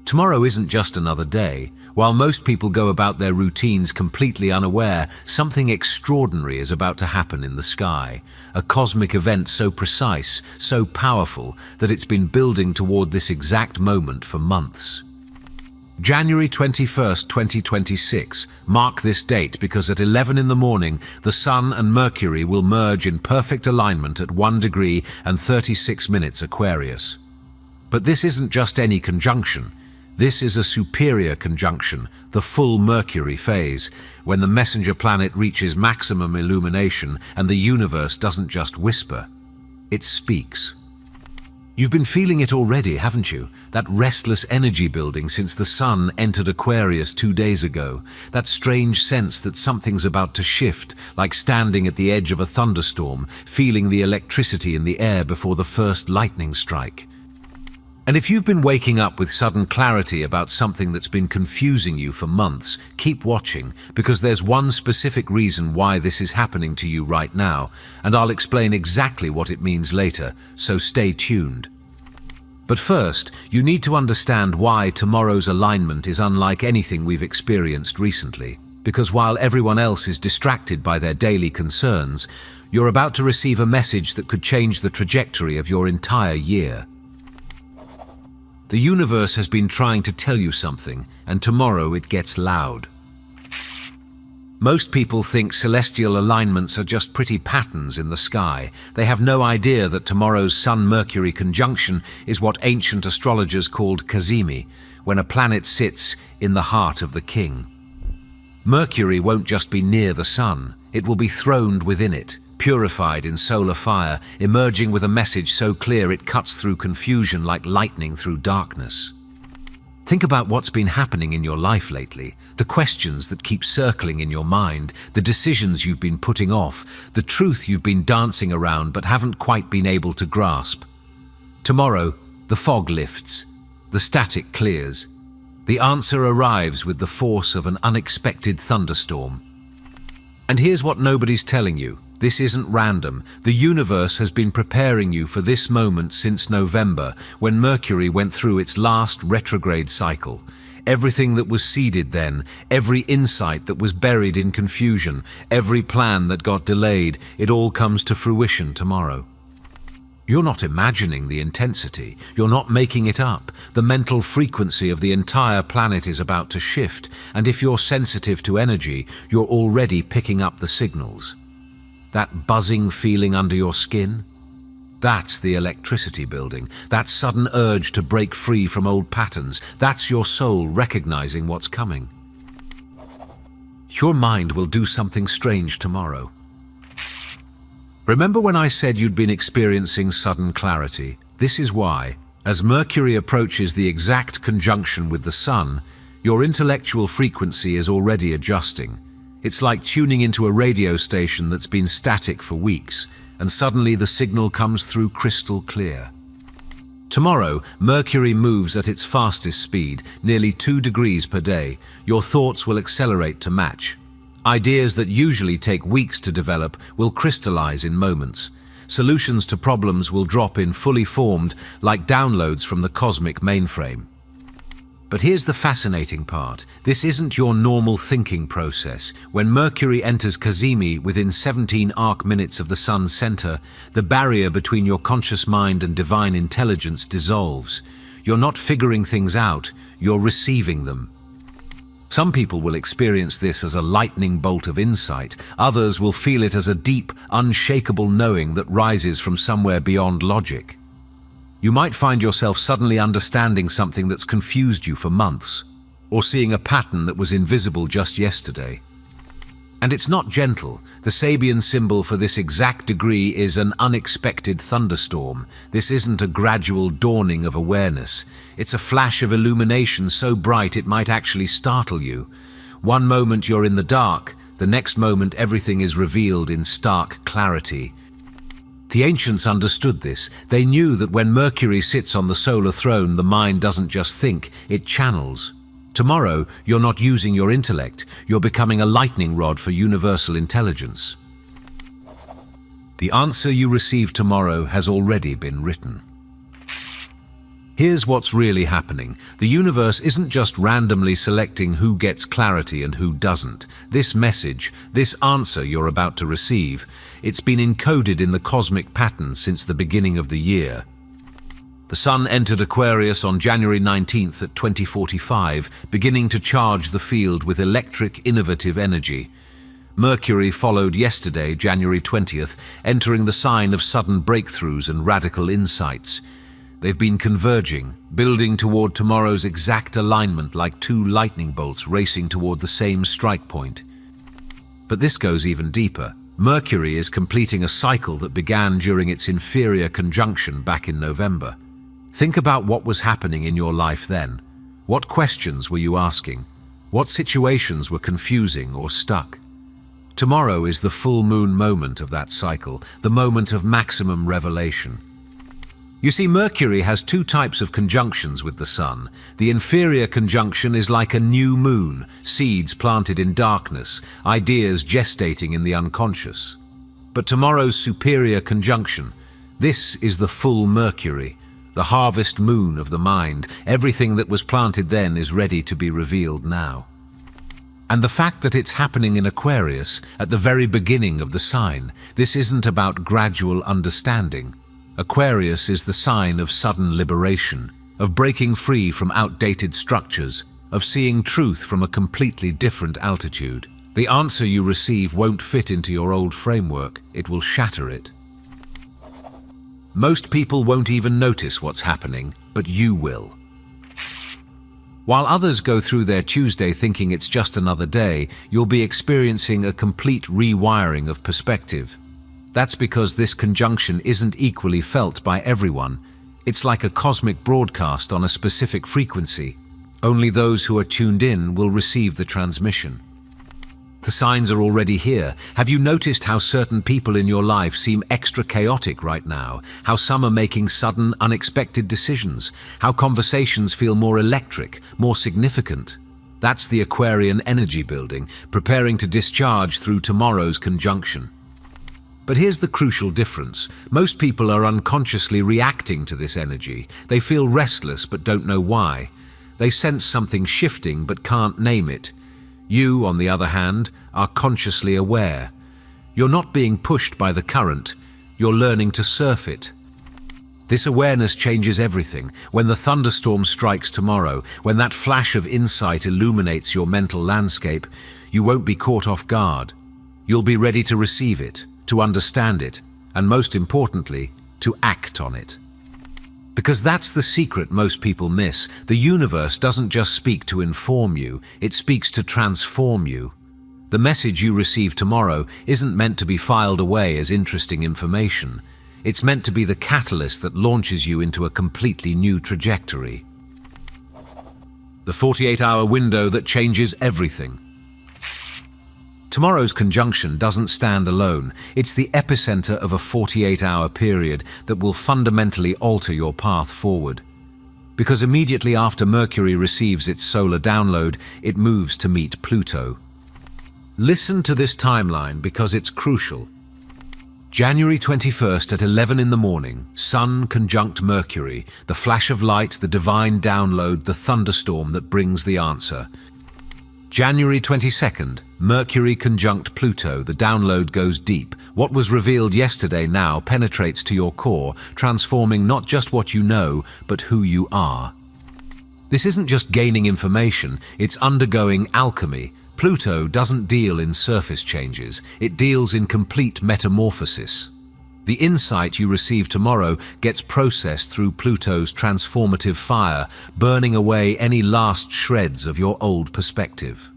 Tomorrow isn't just another day. While most people go about their routines completely unaware, something extraordinary is about to happen in the sky. A cosmic event so precise, so powerful, that it's been building toward this exact moment for months. January 21st, 2026. Mark this date because at 11 in the morning, the Sun and Mercury will merge in perfect alignment at 1 degree and 36 minutes Aquarius. But this isn't just any conjunction. This is a superior conjunction, the full Mercury phase, when the messenger planet reaches maximum illumination and the universe doesn't just whisper, it speaks. You've been feeling it already, haven't you? That restless energy building since the Sun entered Aquarius 2 days ago. That strange sense that something's about to shift, like standing at the edge of a thunderstorm, feeling the electricity in the air before the first lightning strike. And if you've been waking up with sudden clarity about something that's been confusing you for months, keep watching, because there's one specific reason why this is happening to you right now, and I'll explain exactly what it means later, so stay tuned. But first, you need to understand why tomorrow's alignment is unlike anything we've experienced recently, because while everyone else is distracted by their daily concerns, you're about to receive a message that could change the trajectory of your entire year. The universe has been trying to tell you something, and tomorrow it gets loud. Most people think celestial alignments are just pretty patterns in the sky. They have no idea that tomorrow's Sun-Mercury conjunction is what ancient astrologers called Cazimi, when a planet sits in the heart of the king. Mercury won't just be near the Sun, it will be throned within it, purified in solar fire, emerging with a message so clear it cuts through confusion like lightning through darkness. Think about what's been happening in your life lately, the questions that keep circling in your mind, the decisions you've been putting off, the truth you've been dancing around but haven't quite been able to grasp. Tomorrow, the fog lifts, the static clears. The answer arrives with the force of an unexpected thunderstorm. And here's what nobody's telling you. This isn't random. The universe has been preparing you for this moment since November, when Mercury went through its last retrograde cycle. Everything that was seeded then, every insight that was buried in confusion, every plan that got delayed, it all comes to fruition tomorrow. You're not imagining the intensity. You're not making it up. The mental frequency of the entire planet is about to shift, and if you're sensitive to energy, you're already picking up the signals. That buzzing feeling under your skin? That's the electricity building, that sudden urge to break free from old patterns. That's your soul recognizing what's coming. Your mind will do something strange tomorrow. Remember when I said you'd been experiencing sudden clarity? This is why. As Mercury approaches the exact conjunction with the Sun, your intellectual frequency is already adjusting. It's like tuning into a radio station that's been static for weeks, and suddenly the signal comes through crystal clear. Tomorrow, Mercury moves at its fastest speed, nearly 2 degrees per day. Your thoughts will accelerate to match. Ideas that usually take weeks to develop will crystallize in moments. Solutions to problems will drop in fully formed, like downloads from the cosmic mainframe. But here's the fascinating part. This isn't your normal thinking process. When Mercury enters Cazimi within 17 arc minutes of the Sun's center, the barrier between your conscious mind and divine intelligence dissolves. You're not figuring things out, you're receiving them. Some people will experience this as a lightning bolt of insight. Others will feel it as a deep, unshakable knowing that rises from somewhere beyond logic. You might find yourself suddenly understanding something that's confused you for months, or seeing a pattern that was invisible just yesterday. And it's not gentle. The Sabian symbol for this exact degree is an unexpected thunderstorm. This isn't a gradual dawning of awareness. It's a flash of illumination so bright it might actually startle you. One moment you're in the dark, the next moment everything is revealed in stark clarity. The ancients understood this. They knew that when Mercury sits on the solar throne, the mind doesn't just think, it channels. Tomorrow, you're not using your intellect, you're becoming a lightning rod for universal intelligence. The answer you receive tomorrow has already been written. Here's what's really happening. The universe isn't just randomly selecting who gets clarity and who doesn't. This message, this answer you're about to receive, it's been encoded in the cosmic pattern since the beginning of the year. The Sun entered Aquarius on January 19th at 2045, beginning to charge the field with electric, innovative energy. Mercury followed yesterday, January 20th, entering the sign of sudden breakthroughs and radical insights. They've been converging, building toward tomorrow's exact alignment like two lightning bolts racing toward the same strike point. But this goes even deeper. Mercury is completing a cycle that began during its inferior conjunction back in November. Think about what was happening in your life then. What questions were you asking? What situations were confusing or stuck? Tomorrow is the full moon moment of that cycle, the moment of maximum revelation. You see, Mercury has two types of conjunctions with the Sun. The inferior conjunction is like a new moon, seeds planted in darkness, ideas gestating in the unconscious. But tomorrow's superior conjunction, this is the full Mercury, the harvest moon of the mind. Everything that was planted then is ready to be revealed now. And the fact that it's happening in Aquarius, at the very beginning of the sign, this isn't about gradual understanding. Aquarius is the sign of sudden liberation, of breaking free from outdated structures, of seeing truth from a completely different altitude. The answer you receive won't fit into your old framework, it will shatter it. Most people won't even notice what's happening, but you will. While others go through their Tuesday thinking it's just another day, you'll be experiencing a complete rewiring of perspective. That's because this conjunction isn't equally felt by everyone. It's like a cosmic broadcast on a specific frequency. Only those who are tuned in will receive the transmission. The signs are already here. Have you noticed how certain people in your life seem extra chaotic right now? How some are making sudden, unexpected decisions? How conversations feel more electric, more significant? That's the Aquarian energy building, preparing to discharge through tomorrow's conjunction. But here's the crucial difference. Most people are unconsciously reacting to this energy. They feel restless but don't know why. They sense something shifting but can't name it. You, on the other hand, are consciously aware. You're not being pushed by the current. You're learning to surf it. This awareness changes everything. When the thunderstorm strikes tomorrow, when that flash of insight illuminates your mental landscape, you won't be caught off guard. You'll be ready to receive it, to understand it, and most importantly, to act on it. Because that's the secret most people miss. The universe doesn't just speak to inform you, it speaks to transform you. The message you receive tomorrow isn't meant to be filed away as interesting information. It's meant to be the catalyst that launches you into a completely new trajectory. The 48-hour window that changes everything. Tomorrow's conjunction doesn't stand alone. It's the epicenter of a 48-hour period that will fundamentally alter your path forward. Because immediately after Mercury receives its solar download, it moves to meet Pluto. Listen to this timeline because it's crucial. January 21st at 11 in the morning, Sun conjunct Mercury, the flash of light, the divine download, the thunderstorm that brings the answer. January 22nd, Mercury conjunct Pluto, the download goes deep. What was revealed yesterday now penetrates to your core, transforming not just what you know, but who you are. This isn't just gaining information, it's undergoing alchemy. Pluto doesn't deal in surface changes, it deals in complete metamorphosis. The insight you receive tomorrow gets processed through Pluto's transformative fire, burning away any last shreds of your old perspective.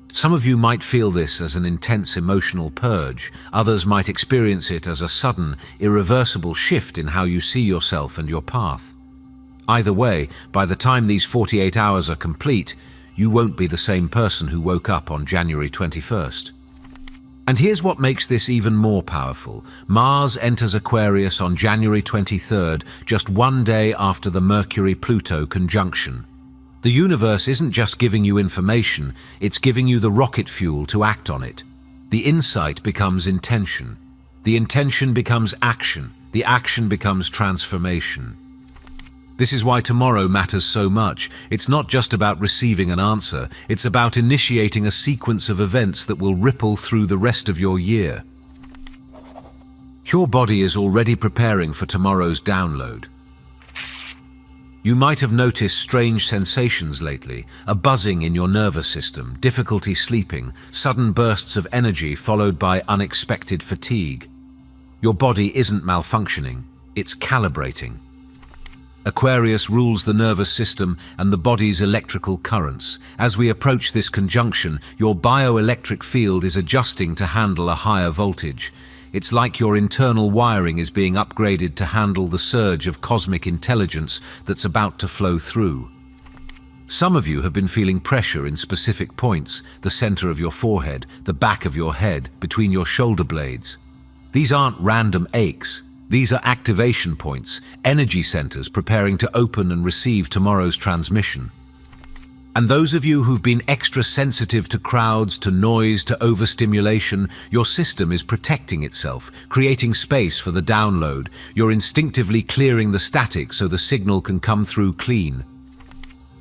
Some of you might feel this as an intense emotional purge. Others might experience it as a sudden, irreversible shift in how you see yourself and your path. Either way, by the time these 48 hours are complete, you won't be the same person who woke up on January 21st. And here's what makes this even more powerful. Mars enters Aquarius on January 23rd, just one day after the Mercury-Pluto conjunction. The universe isn't just giving you information, it's giving you the rocket fuel to act on it. The insight becomes intention. The intention becomes action. The action becomes transformation. This is why tomorrow matters so much. It's not just about receiving an answer, it's about initiating a sequence of events that will ripple through the rest of your year. Your body is already preparing for tomorrow's download. You might have noticed strange sensations lately, a buzzing in your nervous system, difficulty sleeping, sudden bursts of energy followed by unexpected fatigue. Your body isn't malfunctioning, it's calibrating. Aquarius rules the nervous system and the body's electrical currents. As we approach this conjunction, your bioelectric field is adjusting to handle a higher voltage. It's like your internal wiring is being upgraded to handle the surge of cosmic intelligence that's about to flow through. Some of you have been feeling pressure in specific points, the center of your forehead, the back of your head, between your shoulder blades. These aren't random aches. These are activation points, energy centers preparing to open and receive tomorrow's transmission. And those of you who've been extra sensitive to crowds, to noise, to overstimulation, your system is protecting itself, creating space for the download. You're instinctively clearing the static so the signal can come through clean.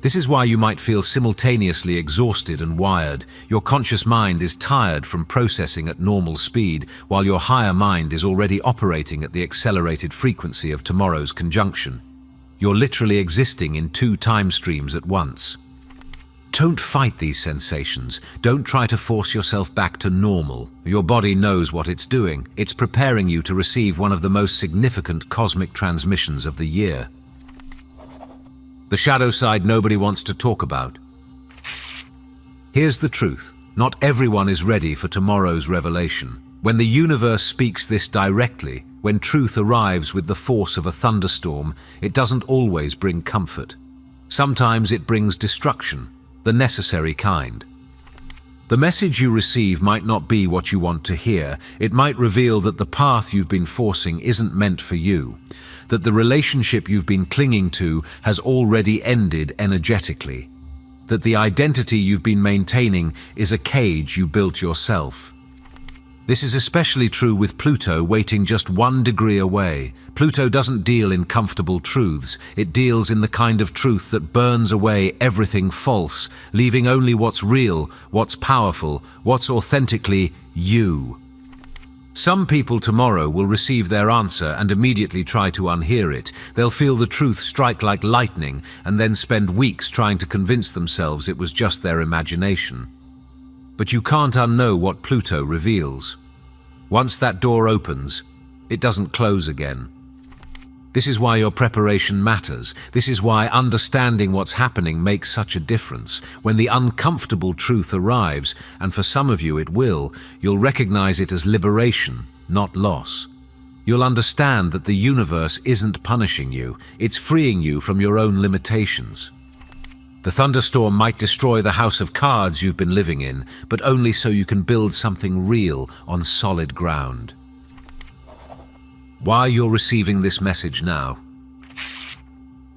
This is why you might feel simultaneously exhausted and wired. Your conscious mind is tired from processing at normal speed, while your higher mind is already operating at the accelerated frequency of tomorrow's conjunction. You're literally existing in two time streams at once. Don't fight these sensations. Don't try to force yourself back to normal. Your body knows what it's doing. It's preparing you to receive one of the most significant cosmic transmissions of the year. The shadow side nobody wants to talk about. Here's the truth. Not everyone is ready for tomorrow's revelation. When the universe speaks this directly, when truth arrives with the force of a thunderstorm, it doesn't always bring comfort. Sometimes it brings destruction, the necessary kind. The message you receive might not be what you want to hear. It might reveal that the path you've been forcing isn't meant for you, that the relationship you've been clinging to has already ended energetically, that the identity you've been maintaining is a cage you built yourself. This is especially true with Pluto waiting just 1 degree away. Pluto doesn't deal in comfortable truths. It deals in the kind of truth that burns away everything false, leaving only what's real, what's powerful, what's authentically you. Some people tomorrow will receive their answer and immediately try to unhear it. They'll feel the truth strike like lightning and then spend weeks trying to convince themselves it was just their imagination. But you can't unknow what Pluto reveals. Once that door opens, it doesn't close again. This is why your preparation matters. This is why understanding what's happening makes such a difference. When the uncomfortable truth arrives, and for some of you it will, you'll recognize it as liberation, not loss. You'll understand that the universe isn't punishing you, it's freeing you from your own limitations. The thunderstorm might destroy the house of cards you've been living in, but only so you can build something real on solid ground. Why you're receiving this message now?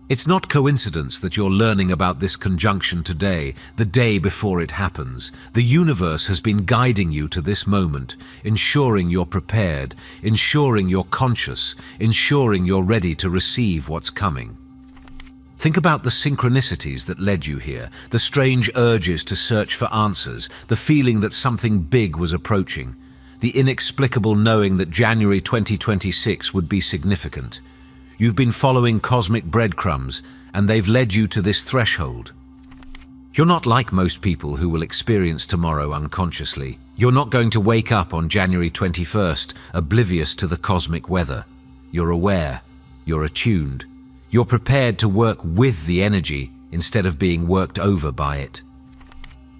It's not coincidence that you're learning about this conjunction today, the day before it happens. The universe has been guiding you to this moment, ensuring you're prepared, ensuring you're conscious, ensuring you're ready to receive what's coming. Think about the synchronicities that led you here, the strange urges to search for answers, the feeling that something big was approaching, the inexplicable knowing that January 2026 would be significant. You've been following cosmic breadcrumbs, and they've led you to this threshold. You're not like most people who will experience tomorrow unconsciously. You're not going to wake up on January 21st, oblivious to the cosmic weather. You're aware. You're attuned. You're prepared to work with the energy instead of being worked over by it.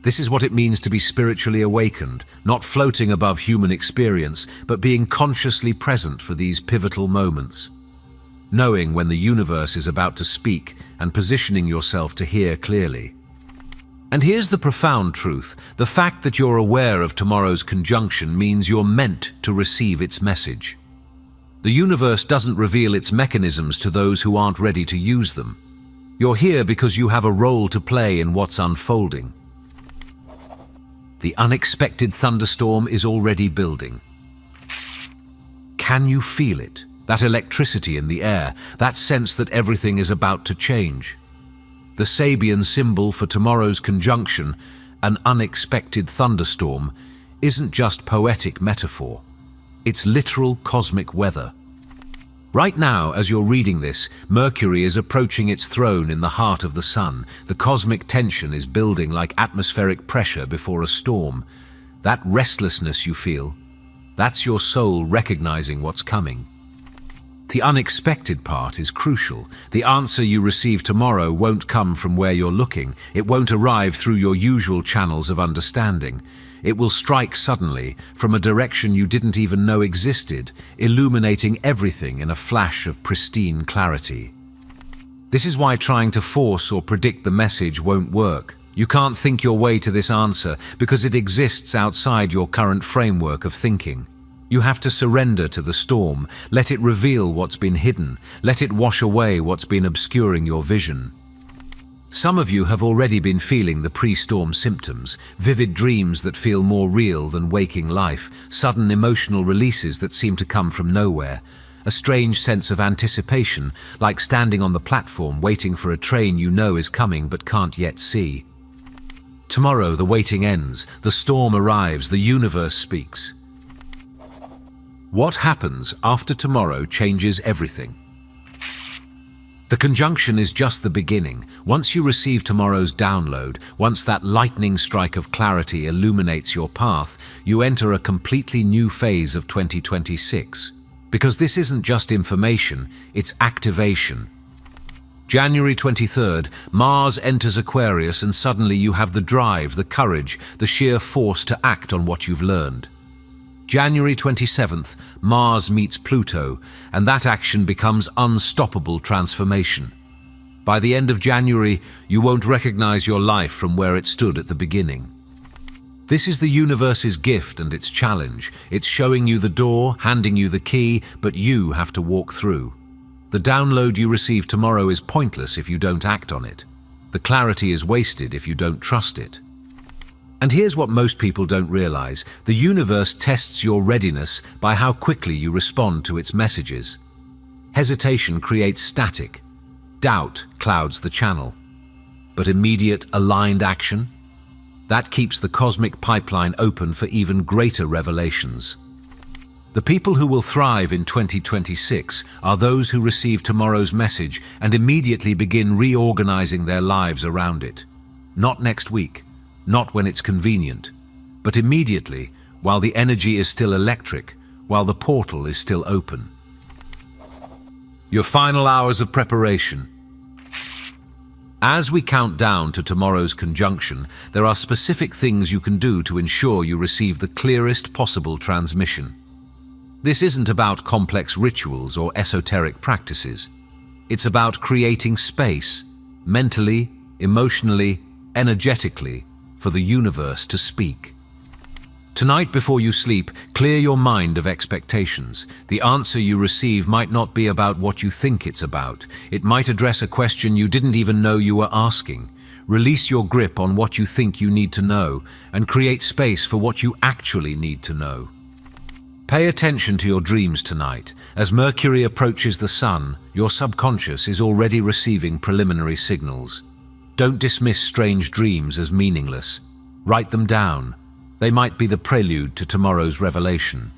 This is what it means to be spiritually awakened, not floating above human experience, but being consciously present for these pivotal moments. Knowing when the universe is about to speak and positioning yourself to hear clearly. And here's the profound truth. The fact that you're aware of tomorrow's conjunction means you're meant to receive its message. The universe doesn't reveal its mechanisms to those who aren't ready to use them. You're here because you have a role to play in what's unfolding. The unexpected thunderstorm is already building. Can you feel it? that electricity in the air, that sense that everything is about to change. The Sabian symbol for tomorrow's conjunction, an unexpected thunderstorm, isn't just poetic metaphor. It's literal cosmic weather. Right now, as you're reading this, Mercury is approaching its throne in the heart of the Sun. The cosmic tension is building like atmospheric pressure before a storm. That restlessness you feel, that's your soul recognizing what's coming. The unexpected part is crucial. The answer you receive tomorrow won't come from where you're looking. It won't arrive through your usual channels of understanding. It will strike suddenly from a direction you didn't even know existed, illuminating everything in a flash of pristine clarity. This is why trying to force or predict the message won't work. You can't think your way to this answer because it exists outside your current framework of thinking. You have to surrender to the storm, let it reveal what's been hidden, let it wash away what's been obscuring your vision. Some of you have already been feeling the pre-storm symptoms, vivid dreams that feel more real than waking life, sudden emotional releases that seem to come from nowhere, a strange sense of anticipation, like standing on the platform waiting for a train you know is coming but can't yet see. Tomorrow the waiting ends, the storm arrives, the universe speaks. What happens after tomorrow changes everything. The conjunction is just the beginning. Once you receive tomorrow's download, once that lightning strike of clarity illuminates your path, you enter a completely new phase of 2026. Because this isn't just information, it's activation. January 23rd, Mars enters Aquarius and suddenly you have the drive, the courage, the sheer force to act on what you've learned. January 27th, Mars meets Pluto, and that action becomes unstoppable transformation. By the end of January, you won't recognize your life from where it stood at the beginning. This is the universe's gift and its challenge. It's showing you the door, handing you the key, but you have to walk through. The download you receive tomorrow is pointless if you don't act on it. The clarity is wasted if you don't trust it. And here's what most people don't realize. The universe tests your readiness by how quickly you respond to its messages. Hesitation creates static. Doubt clouds the channel. But immediate, aligned action? That keeps the cosmic pipeline open for even greater revelations. The people who will thrive in 2026 are those who receive tomorrow's message and immediately begin reorganizing their lives around it. Not next week. Not when it's convenient, but immediately, while the energy is still electric, while the portal is still open. Your final hours of preparation. As we count down to tomorrow's conjunction, there are specific things you can do to ensure you receive the clearest possible transmission. This isn't about complex rituals or esoteric practices. It's about creating space, mentally, emotionally, energetically, for the universe to speak. Tonight before you sleep, clear your mind of expectations. The answer you receive might not be about what you think it's about. It might address a question you didn't even know you were asking. Release your grip on what you think you need to know and create space for what you actually need to know. Pay attention to your dreams tonight. As Mercury approaches the Sun, your subconscious is already receiving preliminary signals. Don't dismiss strange dreams as meaningless. Write them down. They might be the prelude to tomorrow's revelation.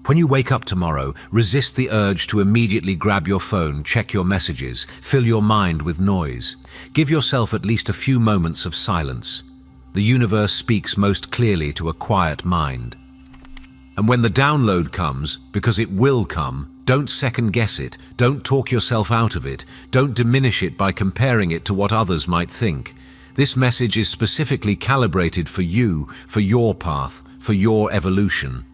When you wake up tomorrow, resist the urge to immediately grab your phone, check your messages, fill your mind with noise. Give yourself at least a few moments of silence. The universe speaks most clearly to a quiet mind. And when the download comes, because it will come, don't second-guess it, don't talk yourself out of it, don't diminish it by comparing it to what others might think. This message is specifically calibrated for you, for your path, for your evolution.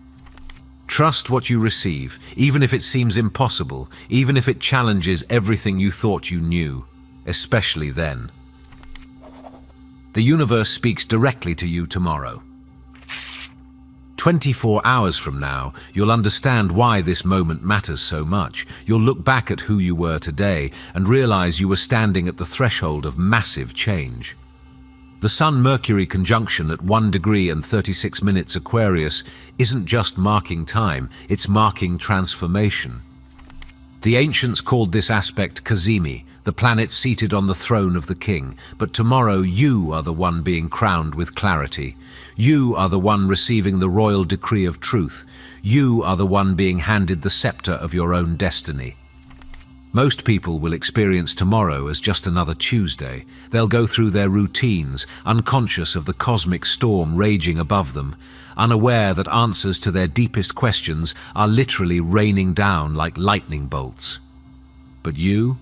Trust what you receive, even if it seems impossible, even if it challenges everything you thought you knew, especially then. The universe speaks directly to you tomorrow. 24 hours from now, you'll understand why this moment matters so much. You'll look back at who you were today and realize you were standing at the threshold of massive change. The Sun-Mercury conjunction at 1 degree and 36 minutes Aquarius isn't just marking time, it's marking transformation. The ancients called this aspect Kazemi, the planet seated on the throne of the king. But tomorrow you are the one being crowned with clarity. You are the one receiving the royal decree of truth. You are the one being handed the scepter of your own destiny. Most people will experience tomorrow as just another Tuesday. They'll go through their routines, unconscious of the cosmic storm raging above them, unaware that answers to their deepest questions are literally raining down like lightning bolts. But you'll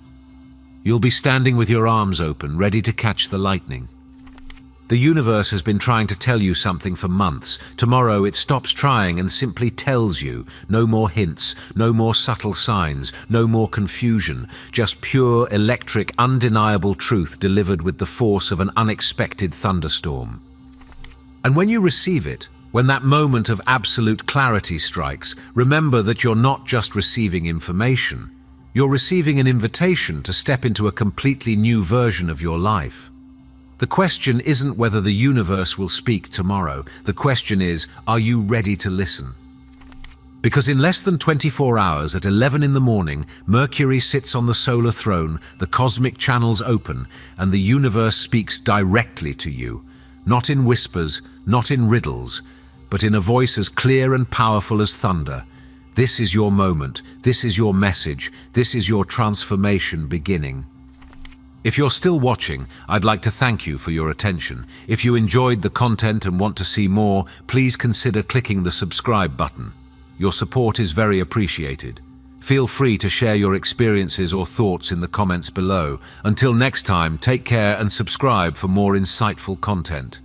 be standing with your arms open, ready to catch the lightning. The universe has been trying to tell you something for months. Tomorrow it stops trying and simply tells you. No more hints, no more subtle signs, no more confusion. Just pure, electric, undeniable truth delivered with the force of an unexpected thunderstorm. And when you receive it, when that moment of absolute clarity strikes, remember that you're not just receiving information. You're receiving an invitation to step into a completely new version of your life. The question isn't whether the universe will speak tomorrow. The question is, are you ready to listen? Because in less than 24 hours at 11 in the morning, Mercury sits on the solar throne, the cosmic channels open, and the universe speaks directly to you. Not in whispers, not in riddles, but in a voice as clear and powerful as thunder. This is your moment. This is your message. This is your transformation beginning. If you're still watching, I'd like to thank you for your attention. If you enjoyed the content and want to see more, please consider clicking the subscribe button. Your support is very appreciated. Feel free to share your experiences or thoughts in the comments below. Until next time, take care and subscribe for more insightful content.